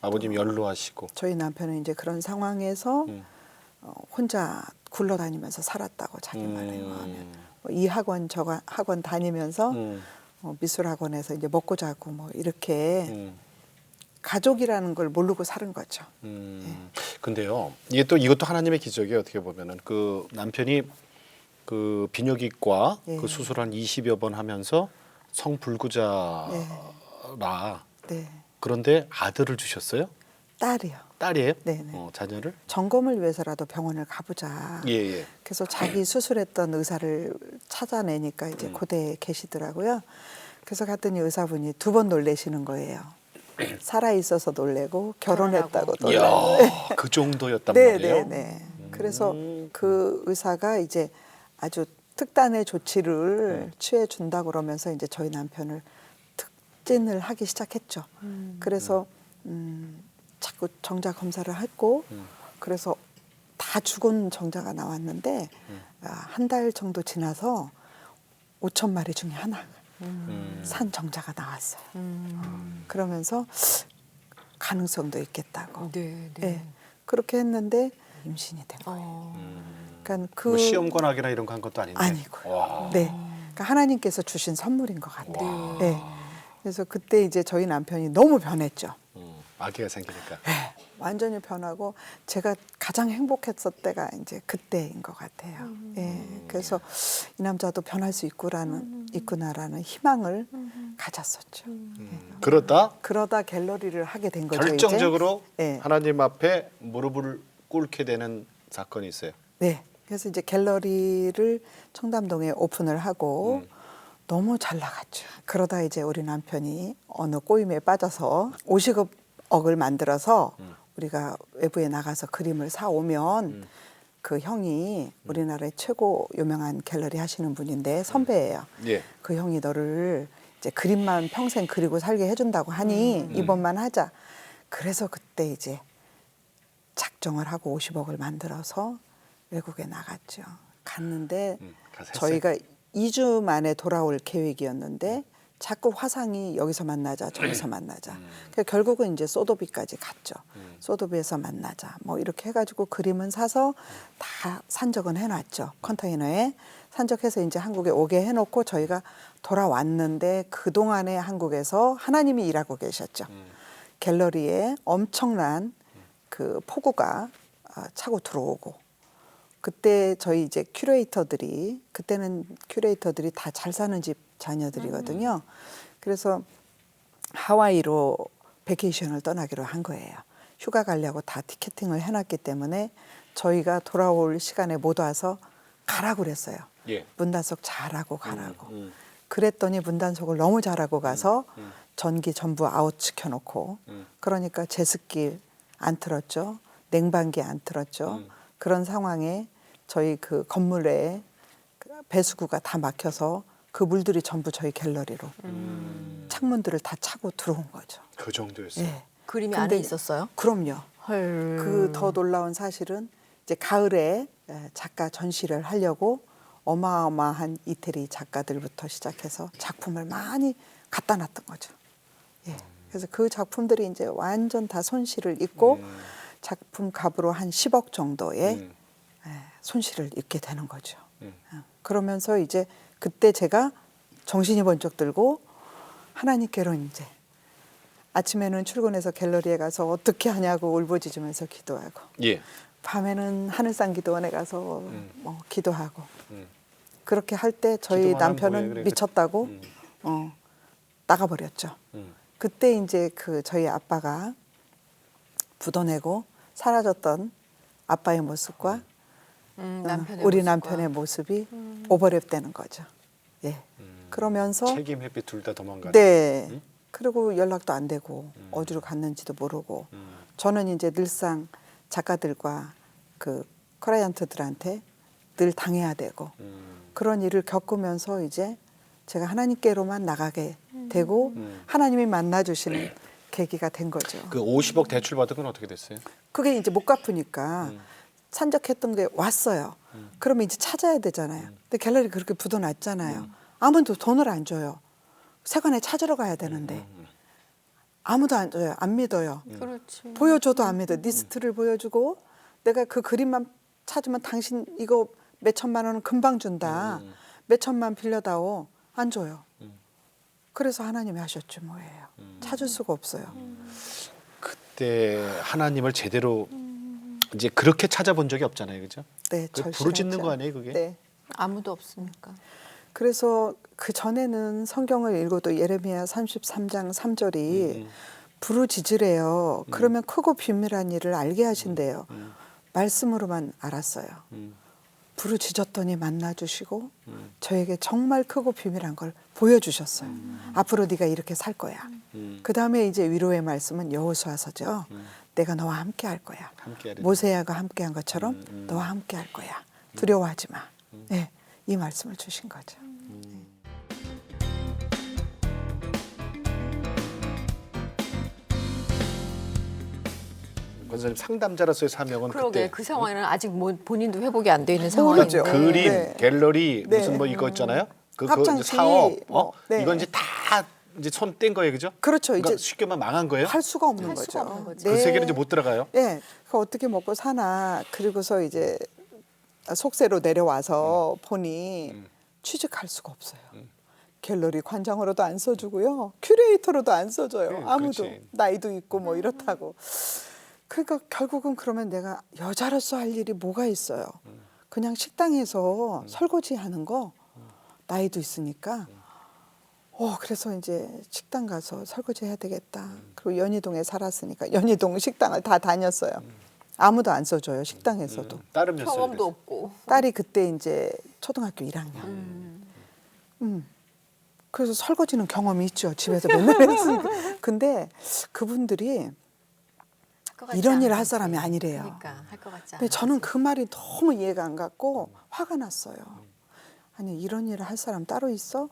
아버님이 연로하시고. 저희 남편은 이제 그런 상황에서 음. 혼자 굴러다니면서 살았다고 자기 말에 의하면 이 학원 저 학원 다니면서 미술 학원에서 이제 먹고 자고 뭐 이렇게 가족이라는 걸 모르고 사는 거죠. 근데요, 이게 또 이것도 하나님의 기적이에요. 어떻게 보면은 그 남편이 그 비뇨기과 예. 그 수술 한 20여 번 하면서 성불구자라. 네. 그런데 아들을 주셨어요? 딸이요. 딸이에요? 네네. 자녀를? 점검을 위해서라도 병원을 가보자. 예, 예. 그래서 자기 수술했던 의사를 찾아내니까 이제 고대에 계시더라고요. 그래서 갔더니 의사분이 2번 놀래시는 거예요. 살아 있어서 놀래고 결혼했다고 놀래고. 이야, 그 정도였단 네, 말이에요? 네, 네. 그래서 그 의사가 이제 아주 특단의 조치를 취해 준다 그러면서 이제 저희 남편을 특진을 하기 시작했죠. 그래서 자꾸 정자 검사를 했고 그래서 다 죽은 정자가 나왔는데 한 달 정도 지나서 5천 마리 중에 하나 산 정자가 나왔어요. 그러면서 가능성도 있겠다고. 네, 네. 네. 그렇게 했는데 임신이 된 거예요. 그러니까 그 뭐 시험 권하기나 이런 거 한 것도 아닌데. 아니고요. 와. 네. 그러니까 하나님께서 주신 선물인 것 같아요. 네. 그래서 그때 이제 저희 남편이 너무 변했죠. 아기가 생기니까. 완전히 변하고 제가 가장 행복했을 때가 이제 그때인 것 같아요. 예. 그래서 이 남자도 변할 수 있구나라는 희망을 가졌었죠. 그러다 갤러리를 하게 된 거죠. 결정적으로 이제. 네. 하나님 앞에 무릎을 꿇게 되는 사건이 있어요. 네. 그래서 이제 갤러리를 청담동에 오픈을 하고 너무 잘 나갔죠. 그러다 이제 우리 남편이 어느 꼬임에 빠져서 50억을 만들어서 우리가 외부에 나가서 그림을 사오면 그 형이 우리나라의 최고 유명한 갤러리 하시는 분인데 선배예요. 예. 그 형이 너를 이제 그림만 평생 그리고 살게 해준다고 하니 이번만 하자. 그래서 그때 이제 작정을 하고 50억을 만들어서 외국에 나갔죠. 갔는데 가서 저희가 2주 만에 돌아올 계획이었는데 자꾸 화상이 여기서 만나자 저기서 만나자. 그러니까 결국은 이제 소도비까지 갔죠. 소도비에서 만나자. 뭐 이렇게 해가지고 그림은 사서 다 산적은 해놨죠. 컨테이너에 산적해서 이제 한국에 오게 해놓고 저희가 돌아왔는데 그 동안에 한국에서 하나님이 일하고 계셨죠. 갤러리에 엄청난 그 폭우가 차고 들어오고. 그때 저희 이제 큐레이터들이 그때는 큐레이터들이 다 잘 사는 집 자녀들이거든요. 그래서 하와이로 베케이션을 떠나기로 한 거예요. 휴가 가려고 다 티켓팅을 해놨기 때문에 저희가 돌아올 시간에 못 와서 가라고 그랬어요. 예. 문단속 잘하고 가라고. 그랬더니 문단속을 너무 잘하고 가서 전기 전부 아웃 시켜놓고 그러니까 제습기 안 틀었죠. 냉방기 안 틀었죠. 그런 상황에 저희 그 건물에 배수구가 다 막혀서 그 물들이 전부 저희 갤러리로 창문들을 다 차고 들어온 거죠. 그 정도였어요. 네. 그림이 안에 있었어요? 그럼요. 헐. 그 더 놀라운 사실은 이제 가을에 작가 전시를 하려고 어마어마한 이태리 작가들부터 시작해서 작품을 많이 갖다 놨던 거죠. 예. 그래서 그 작품들이 이제 완전 다 손실을 입고 작품 값으로 한 10억 정도의 손실을 입게 되는 거죠. 그러면서 이제 그때 제가 정신이 번쩍 들고 하나님께로 이제 아침에는 출근해서 갤러리에 가서 어떻게 하냐고 울부짖으면서 기도하고 예. 밤에는 하늘산 기도원에 가서 뭐 기도하고 그렇게 할 때 저희 기도만 하면 남편은 뭐예요? 그러니까. 미쳤다고 나가버렸죠. 그때 이제 그 저희 아빠가 부도내고 사라졌던 아빠의 모습과 남편의 우리 모습과. 남편의 모습이 오버랩되는 거죠. 예. 그러면서 책임 햇빛 둘 다 도망가는. 네. 그리고 연락도 안 되고 어디로 갔는지도 모르고 저는 이제 늘상 작가들과 그 클라이언트들한테 늘 당해야 되고 그런 일을 겪으면서 이제 제가 하나님께로만 나가게 되고 하나님이 만나주시는 계기가 된 거죠. 그 50억 대출 받은 건 어떻게 됐어요? 그게 이제 못 갚으니까 산적했던 게 왔어요. 그러면 이제 찾아야 되잖아요. 근데 갤러리 그렇게 부도났잖아요. 아무도 돈을 안 줘요. 세관에 찾으러 가야 되는데 아무도 안 줘요. 안 믿어요. 그렇지. 보여줘도 안 믿어. 리스트를 보여주고 내가 그 그림만 찾으면 당신 이거 몇 천만 원은 금방 준다. 몇 천만 빌려다오. 안 줘요. 그래서 하나님이 하셨죠 뭐예요. 찾을 수가 없어요. 그때 하나님을 제대로 이제 그렇게 찾아본 적이 없잖아요, 그죠? 네, 그 절실하죠. 부르짖는 거 아니에요, 그게? 네. 아무도 없으니까. 그래서 그 전에는 성경을 읽어도 예레미야 33장 3절이 부르짖으래요. 그러면 크고 비밀한 일을 알게 하신대요. 말씀으로만 알았어요. 부르짖었더니 만나주시고 저에게 정말 크고 비밀한 걸 보여주셨어요. 앞으로 네가 이렇게 살 거야. 그 다음에 이제 위로의 말씀은 여호수아서죠. 내가 너와 함께 할 거야. 함께하리라. 모세야가 함께한 것처럼 너와 함께 할 거야. 두려워하지 마. 네, 이 말씀을 주신 거죠. 권사님 상담자로서의 사명은 그러게 그때 그 상황에는 아직 뭐 본인도 회복이 안 돼 있는 모르죠. 상황인데. 그림, 네. 갤러리 네. 무슨 뭐 이거 있잖아요. 그 합창실, 사업, 뭐, 네. 이건 이제 다 이제 손 뗀 거예요, 그죠? 그렇죠. 그러니까 이제 쉽게만 망한 거예요. 할 수가 없는 할 거죠. 수가 없는 거지. 그 세계는 이제 못 들어가요. 네, 그 어떻게 먹고 사나. 그리고서 이제 속세로 내려와서 보니 취직할 수가 없어요. 갤러리 관장으로도 안 써주고요. 큐레이터로도 안 써줘요. 아무도. 그렇지. 나이도 있고 뭐 이렇다고. 그러니까 결국은 그러면 내가 여자로서 할 일이 뭐가 있어요. 그냥 식당에서 설거지하는 거 나이도 있으니까 그래서 이제 식당 가서 설거지 해야 되겠다. 그리고 연희동에 살았으니까 연희동 식당을 다 다녔어요. 아무도 안 써줘요. 식당에서도. 다른 몇 경험도 살 없고. 딸이 그때 이제 초등학교 1학년. 그래서 설거지는 경험이 있죠. 집에서 맨날 했으니까. 근데 그분들이 할 것 같지 이런 일을 않은 할 사람이 거지. 아니래요. 그러니까 할 것 같지 근데 않아. 저는 그 말이 너무 이해가 안 갔고 화가 났어요. 아니 이런 일을 할 사람 따로 있어?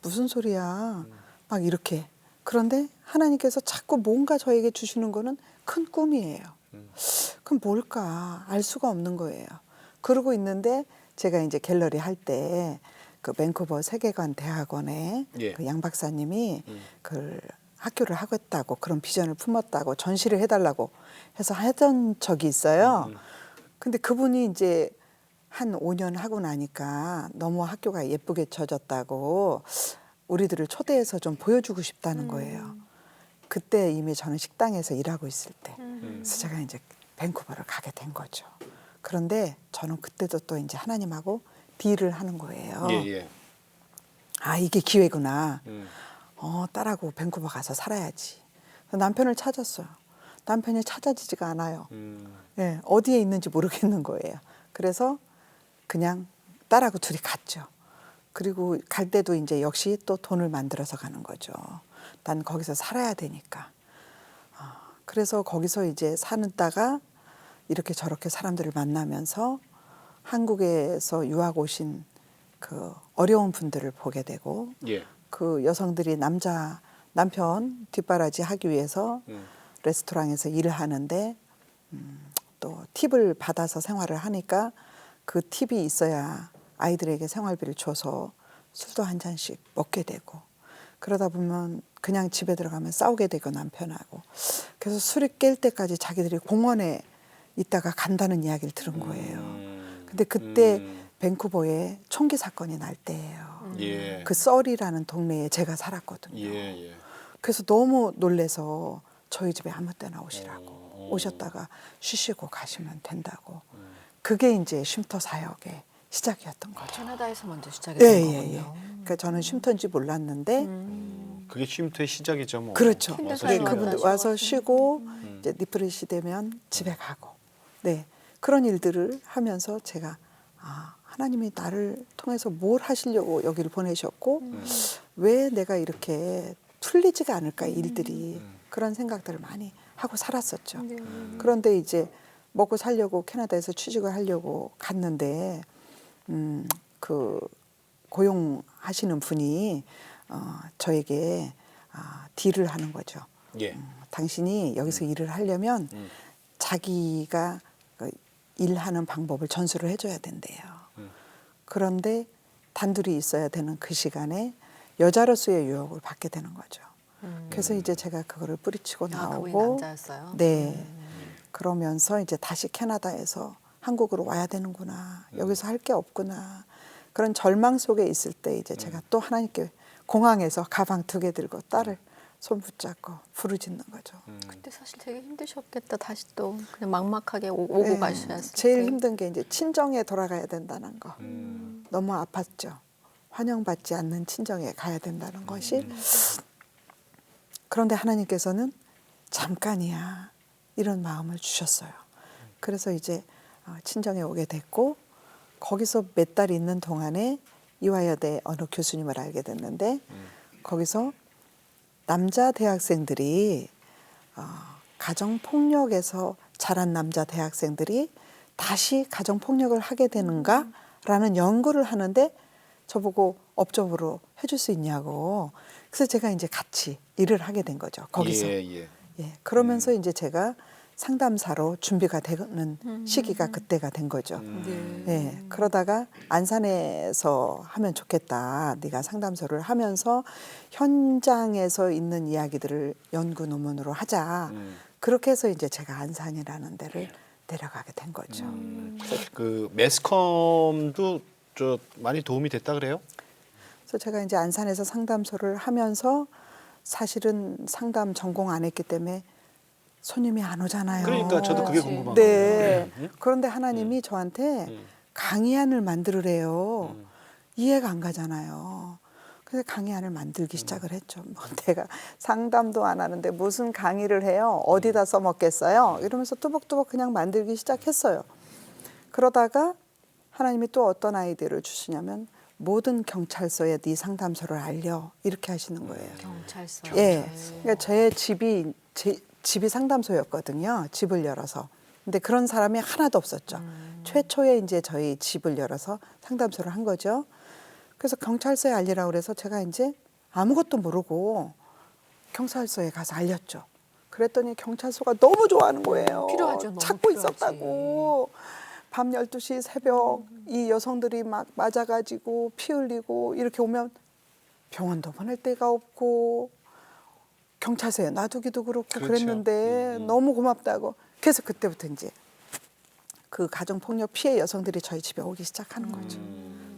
무슨 소리야? 막 이렇게. 그런데 하나님께서 자꾸 뭔가 저에게 주시는 거는 큰 꿈이에요. 그럼 뭘까? 알 수가 없는 거예요. 그러고 있는데 제가 이제 갤러리 할 때 그 밴쿠버 세계관 대학원에 예. 그 양 박사님이 그 학교를 하겠다고 그런 비전을 품었다고 전시를 해달라고 해서 하던 적이 있어요. 근데 그분이 이제 한 5년 하고 나니까 너무 학교가 예쁘게 져졌다고 우리들을 초대해서 좀 보여주고 싶다는 거예요. 그때 이미 저는 식당에서 일하고 있을 때. 그래서 제가 이제 밴쿠버를 가게 된 거죠. 그런데 저는 그때도 또 이제 하나님하고 딜을 하는 거예요. 예, 예. 아, 이게 기회구나. 딸하고 밴쿠버 가서 살아야지. 그래서 남편을 찾았어요. 남편이 찾아지지가 않아요. 예, 어디에 있는지 모르겠는 거예요. 그래서 그냥 딸하고 둘이 갔죠. 그리고 갈 때도 이제 역시 또 돈을 만들어서 가는 거죠. 난 거기서 살아야 되니까. 그래서 거기서 이제 사는다가 이렇게 저렇게 사람들을 만나면서 한국에서 유학 오신 그 어려운 분들을 보게 되고 예. 그 여성들이 남편 뒷바라지 하기 위해서 레스토랑에서 일을 하는데 또 팁을 받아서 생활을 하니까 그 팁이 있어야 아이들에게 생활비를 줘서 술도 한 잔씩 먹게 되고 그러다 보면 그냥 집에 들어가면 싸우게 되고 남편하고 그래서 술이 깰 때까지 자기들이 공원에 있다가 간다는 이야기를 들은 거예요. 근데 그때 밴쿠버에 총기 사건이 날 때예요. 예. 그 썰이라는 동네에 제가 살았거든요. 예, 예. 그래서 너무 놀래서 저희 집에 아무 때나 오시라고 오셨다가 쉬시고 가시면 된다고. 그게 이제 쉼터 사역의 시작이었던 거죠. 캐나다에서 먼저 시작이 예, 된 예, 거군요. 예. 그러니까 저는 쉼터인지 몰랐는데 그게 쉼터의 시작이죠, 뭐. 그렇죠. 힘든 네, 삶을 그분들 만나시고 와서 가시는. 쉬고 이제 리프레시 되면 집에 가고 네 그런 일들을 하면서 제가 하나님이 나를 통해서 뭘 하시려고 여기를 보내셨고 왜 내가 이렇게 풀리지가 않을까 일들이 그런 생각들을 많이 하고 살았었죠. 그런데 이제 먹고 살려고 캐나다에서 취직을 하려고 갔는데 그 고용하시는 분이 저에게 딜을 하는 거죠. 예. 당신이 여기서 일을 하려면 자기가 그 일하는 방법을 전수를 해줘야 된대요. 그런데 단둘이 있어야 되는 그 시간에 여자로서의 유혹을 받게 되는 거죠. 그래서 이제 제가 그거를 뿌리치고 아, 그분이 나오고 남자였어요. 네. 그러면서 이제 다시 캐나다에서 한국으로 와야 되는구나. 여기서 할 게 없구나. 그런 절망 속에 있을 때 이제 제가 또 하나님께 공항에서 가방 2개 들고 딸을 손 붙잡고 부르짖는 거죠. 그때 사실 되게 힘드셨겠다. 다시 또 그냥 막막하게 오고 네. 가셨을 제일 때. 힘든 게 이제 친정에 돌아가야 된다는 거. 너무 아팠죠. 환영받지 않는 친정에 가야 된다는 것이. 그런데 하나님께서는 잠깐이야 이런 마음을 주셨어요. 그래서 이제 친정에 오게 됐고 거기서 몇 달 있는 동안에 이화여대 어느 교수님을 알게 됐는데 거기서 남자 대학생들이 가정 폭력에서 자란 남자 대학생들이 다시 가정 폭력을 하게 되는가라는 연구를 하는데 저보고 업적으로 해줄 수 있냐고. 그래서 제가 이제 같이 일을 하게 된 거죠. 거기서. 예. 예, 그러면서 이제 제가 상담사로 준비가 되는 시기가 그때가 된 거죠. 네. 예, 그러다가 안산에서 하면 좋겠다. 네가 상담소를 하면서 현장에서 있는 이야기들을 연구 논문으로 하자. 그렇게 해서 이제 제가 안산이라는 데를 내려가게 된 거죠. 그 매스컴도 저 많이 도움이 됐다 그래요? 그래서 제가 이제 안산에서 상담소를 하면서 사실은 상담 전공 안 했기 때문에 손님이 안 오잖아요. 그러니까 저도 그게 그렇지. 궁금한 네. 거예요. 그런데 하나님이 저한테 강의안을 만들으래요. 이해가 안 가잖아요. 그래서 강의안을 만들기 시작을 했죠. 뭐 내가 상담도 안 하는데 무슨 강의를 해요? 어디다 써먹겠어요? 이러면서 뚜벅뚜벅 그냥 만들기 시작했어요. 그러다가 하나님이 또 어떤 아이디어를 주시냐면 모든 경찰서에 네 상담소를 알려 이렇게 하시는 거예요. 경찰서. 예. 그러니까 제 집이 상담소였거든요. 집을 열어서. 근데 그런 사람이 하나도 없었죠. 최초에 이제 저희 집을 열어서 상담소를 한 거죠. 그래서 경찰서에 알리라고 그래서 제가 이제 아무것도 모르고 경찰서에 가서 알렸죠. 그랬더니 경찰서가 너무 좋아하는 거예요. 필요하죠. 너무 찾고 필요하지. 있었다고. 밤 12시 새벽 이 여성들이 막 맞아가지고 피 흘리고 이렇게 오면 병원도 보낼 데가 없고 경찰서에 놔두기도 그렇고 그렇죠. 그랬는데 너무 고맙다고. 그래서 그때부터 이제 그 가정폭력 피해 여성들이 저희 집에 오기 시작하는 거죠.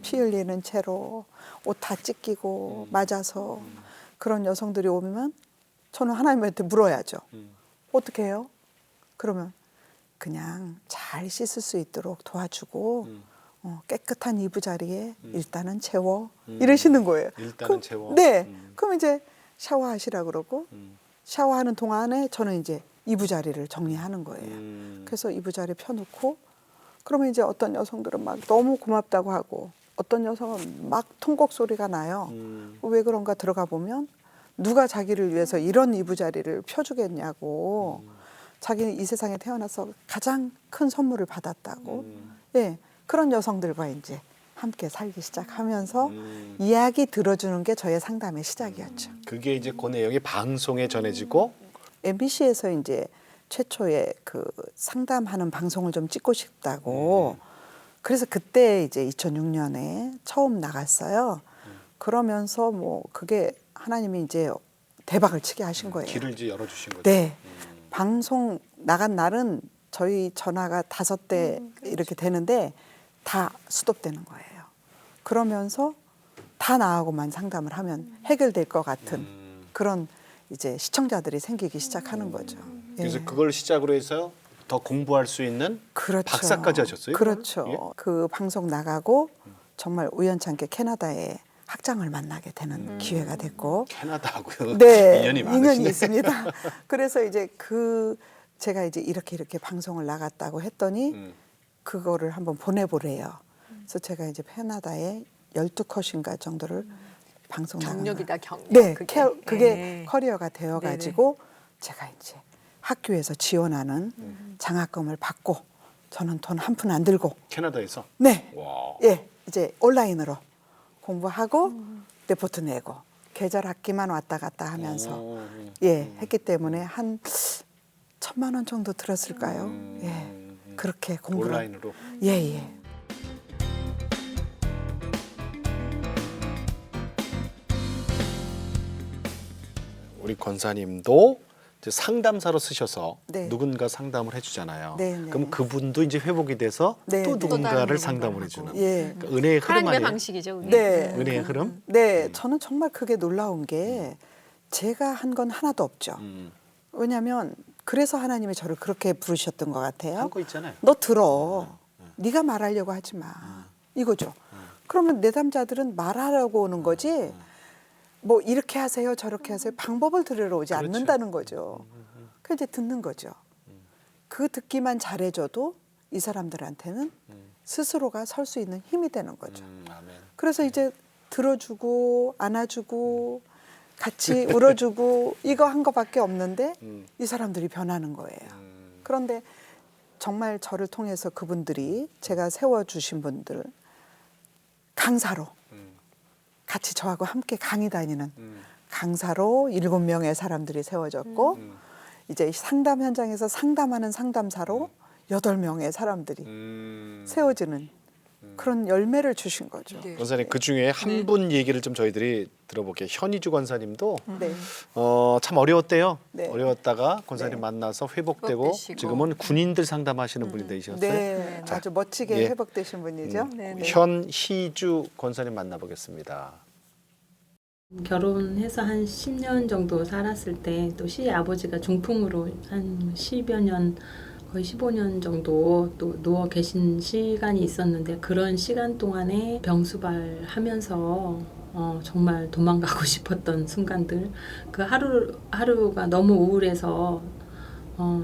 피 흘리는 채로 옷 다 찢기고 맞아서 그런 여성들이 오면 저는 하나님한테 물어야죠. 어떻게 해요? 그러면 그냥 잘 씻을 수 있도록 도와주고 깨끗한 이부자리에 일단은 채워 이러시는 거예요. 일단은 채워. 네. 그럼 이제 샤워하시라 그러고 샤워하는 동안에 저는 이제 이부자리를 정리하는 거예요. 그래서 이부자리 펴놓고 그러면 이제 어떤 여성들은 막 너무 고맙다고 하고 어떤 여성은 막 통곡 소리가 나요. 왜 그런가 들어가 보면 누가 자기를 위해서 이런 이부자리를 펴주겠냐고. 자기는 이 세상에 태어나서 가장 큰 선물을 받았다고. 예, 그런 여성들과 이제 함께 살기 시작하면서 이야기 들어주는 게 저의 상담의 시작이었죠. 그게 이제 그 내용이 방송에 전해지고 MBC에서 이제 최초의 그 상담하는 방송을 좀 찍고 싶다고. 그래서 그때 이제 2006년에 처음 나갔어요. 그러면서 뭐 그게 하나님이 이제 대박을 치게 하신 거예요. 길을 이제 열어주신 거죠. 네. 방송 나간 날은 저희 전화가 5대 이렇게 되는데 다 수독되는 거예요. 그러면서 다 나하고만 상담을 하면 해결될 것 같은 그런 이제 시청자들이 생기기 시작하는 거죠. 그래서 예. 그걸 시작으로 해서 더 공부할 수 있는 그렇죠. 박사까지 하셨어요? 그렇죠. 그걸? 예? 그 방송 나가고 정말 우연찮게 캐나다에 학장을 만나게 되는 기회가 됐고 캐나다하고요. 네, 인연이 인연이 많으시네. 있습니다. 그래서 이제 제가 이제 이렇게 방송을 나갔다고 했더니 그거를 한번 보내보래요. 그래서 제가 이제 캐나다에 12컷인가 정도를 방송 나간 경력이다, 경력. 네, 그게 네. 커리어가 되어가지고 제가 이제 학교에서 지원하는 장학금을 받고 저는 돈 한 푼 안 들고 캐나다에서. 네, 와. 예, 이제 온라인으로 공부하고 레포트 내고 계절 학기만 왔다 갔다 하면서 예 했기 때문에 한 1,000만 원 정도 들었을까요? 예, 그렇게 공부를 온라인으로. 예예. 우리 권사님도 이제 상담사로 쓰셔서 네. 누군가 상담을 해주잖아요. 네, 네. 그럼 그분도 이제 회복이 돼서 네, 또 네. 누군가를 또 다른 상담을 누군가를 해주는 하고. 예. 그러니까 은혜의 흐름 하나님의 아니에요? 방식이죠. 그게. 네. 은혜의 흐름? 네, 저는 정말 그게 놀라운 게 제가 한 건 하나도 없죠. 왜냐하면 그래서 하나님이 저를 그렇게 부르셨던 것 같아요. 한 거 있잖아요. 너 들어. 네가 말하려고 하지 마. 이거죠. 그러면 내담자들은 말하려고 오는 거지. 뭐 이렇게 하세요, 저렇게 하세요. 방법을 들으러 오지 그렇죠. 않는다는 거죠. 그 이제 듣는 거죠. 그 듣기만 잘해줘도 이 사람들한테는 스스로가 설 수 있는 힘이 되는 거죠. 아멘. 그래서 이제 들어주고 안아주고 같이 울어주고 이거 한 거밖에 없는데 이 사람들이 변하는 거예요. 그런데 정말 저를 통해서 그분들이 제가 세워주신 분들 강사로 같이 저하고 함께 강의 다니는 강사로 7명의 사람들이 세워졌고 이제 상담 현장에서 상담하는 상담사로 8명의 사람들이 세워지는 그런 열매를 주신 거죠. 네. 권사님 그 중에 한 분 얘기를 좀 저희들이 들어볼게요. 현희주 권사님도 네. 참 어려웠대요. 네. 어려웠다가 권사님 네. 만나서 회복되고 회복되시고. 지금은 군인들 상담하시는 분이 되셨어요. 네, 자, 아주 멋지게 예. 회복되신 분이죠. 네, 네. 현희주 권사님 만나보겠습니다. 결혼해서 한 10년 정도 살았을 때 또 시아버지가 중풍으로 한 10여 년 거의 15년 정도 또 누워 계신 시간이 있었는데 그런 시간 동안에 병수발하면서 정말 도망가고 싶었던 순간들 그 하루가 너무 우울해서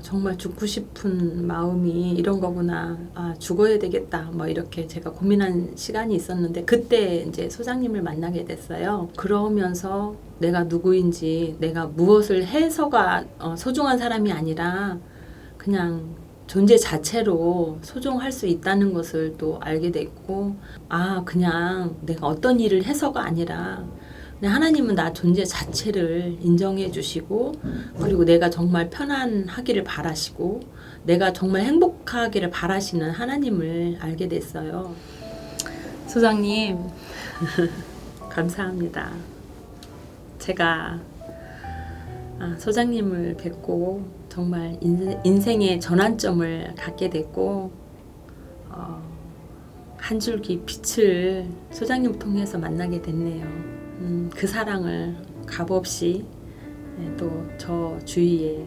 정말 죽고 싶은 마음이 이런 거구나. 죽어야 되겠다. 뭐 이렇게 제가 고민한 시간이 있었는데 그때 이제 소장님을 만나게 됐어요. 그러면서 내가 누구인지 내가 무엇을 해서가 소중한 사람이 아니라 그냥 존재 자체로 소중할 수 있다는 것을 또 알게 됐고 그냥 내가 어떤 일을 해서가 아니라 그냥 하나님은 나 존재 자체를 인정해 주시고 그리고 내가 정말 편안하기를 바라시고 내가 정말 행복하기를 바라시는 하나님을 알게 됐어요. 소장님 감사합니다. 제가 소장님을 뵙고 정말 인생의 전환점을 갖게 됐고 한 줄기 빛을 소장님 통해서 만나게 됐네요. 그 사랑을 값없이 또 저 주위에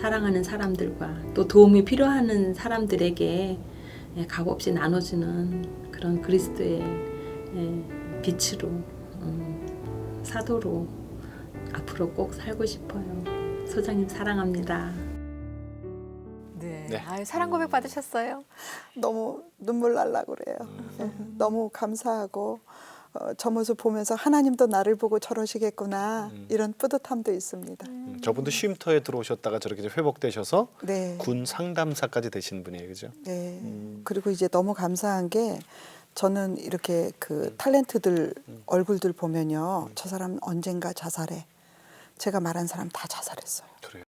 사랑하는 사람들과 또 도움이 필요하는 사람들에게 값없이 나눠주는 그런 그리스도의 빛으로 사도로 앞으로 꼭 살고 싶어요. 소장님 사랑합니다. 네. 네. 아유, 사랑 고백 받으셨어요? 너무 눈물 날라 그래요. 네, 너무 감사하고 저 모습 보면서 하나님도 나를 보고 저러시겠구나 이런 뿌듯함도 있습니다. 저분도 쉼터에 들어오셨다가 저렇게 이제 회복되셔서 네. 군 상담사까지 되신 분이에요, 그죠? 네. 그리고 이제 너무 감사한 게 저는 이렇게 그 탤런트들 얼굴들 보면요. 저 사람 언젠가 자살해. 제가 말한 사람 다 자살했어요. 그래요.